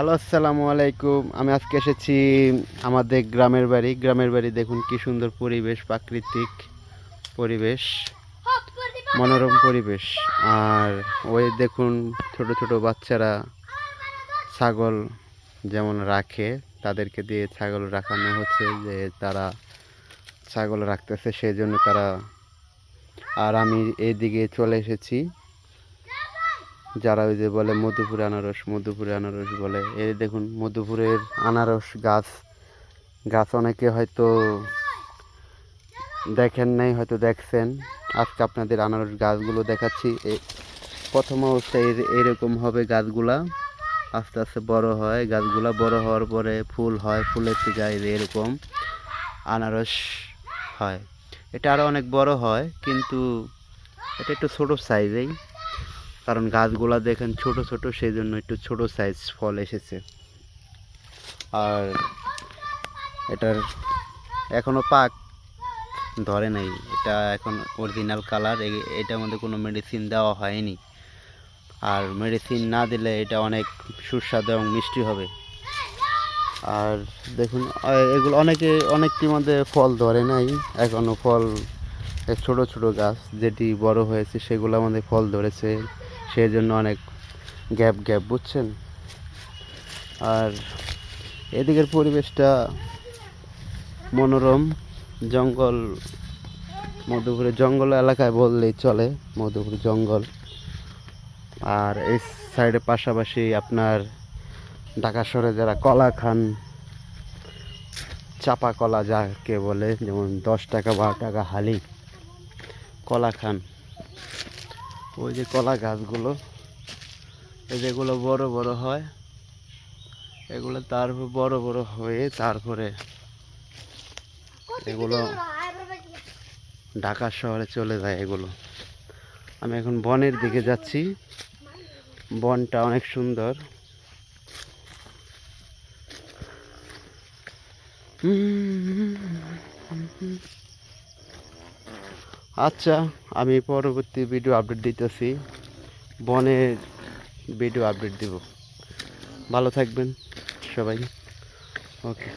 Hello, আসসালামু আলাইকুম। আমি আজকে এসেছি আমাদের গ্রামের বাড়ি দেখুন কি সুন্দর পরিবেশ, প্রাকৃতিক পরিবেশ, মনোরম পরিবেশ। আর ওই দেখুন ছোট ছোট বাচ্চারা ছাগল যেমন রাখে, তাদেরকে দিয়ে ছাগল রাখানো হচ্ছে, যে তারা ছাগল রাখতেছে সেই জন্য তারা। আর আমি এইদিকে চলে এসেছি, যারা ওই যে বলে মধুপুরে আনারস বলে, এই দেখুন মধুপুরের আনারস গাছ। অনেকে হয়তো দেখেন নাই, হয়তো দেখছেন। আজকে আপনাদের আনারস গাছগুলো দেখাচ্ছি। প্রথম অবস্থায় এরকম হবে গাছগুলা, আস্তে আস্তে বড় হয় গাছগুলা। বড় হওয়ার পরে ফুল হয়, ফুলের থেকে এরকম আনারস হয়। এটা আরও অনেক বড় হয়, কিন্তু এটা একটু ছোট সাইজেই, কারণ গাছগুলা দেখেন ছোট ছোট, সেই জন্য একটু ছোট সাইজ ফল এসেছে। আর এটার এখনো পাক ধরে নাই, এটা এখন অরিজিনাল কালার। এটার মধ্যে কোনো মেডিসিন দেওয়া হয়নি, আর মেডিসিন না দিলে এটা অনেক সুস্বাদু এবং মিষ্টি হবে। আর দেখুন এগুলো অনেকটির মধ্যে ফল ধরে নাই এখনো। ফল ছোট ছোট গাছ, যেটি বড় হয়েছে সেগুলোর মধ্যে ফল ধরেছে, সেই জন্য অনেক গ্যাপ গ্যাপ, বুঝছেন। আর এদিকের পরিবেশটা মনোরম, জঙ্গল, মধুপুরের জঙ্গল এলাকায় বললেই চলে, মধুপুর জঙ্গল। আর এই সাইডে পাশাপাশি আপনার ঢাকা শহরে যারা কলা খান, চাপা কলা যাকে বলে, যেমন 10 টাকা 12 টাকা হালি কলা খান, ওই যে কলা গাছগুলো, এই যেগুলো বড় বড় হয়, এগুলো তারপর বড় বড় হয়ে তারপরে এগুলো ঢাকা শহরে চলে যায় এগুলো। আমি এখন বনের দিকে যাচ্ছি, বনটা অনেক সুন্দর। আচ্ছা, আমি পরবর্তী ভিডিও আপডেট দিতেছি, বনের ভিডিও আপডেট দিব। ভালো থাকবেন সবাই। ওকে।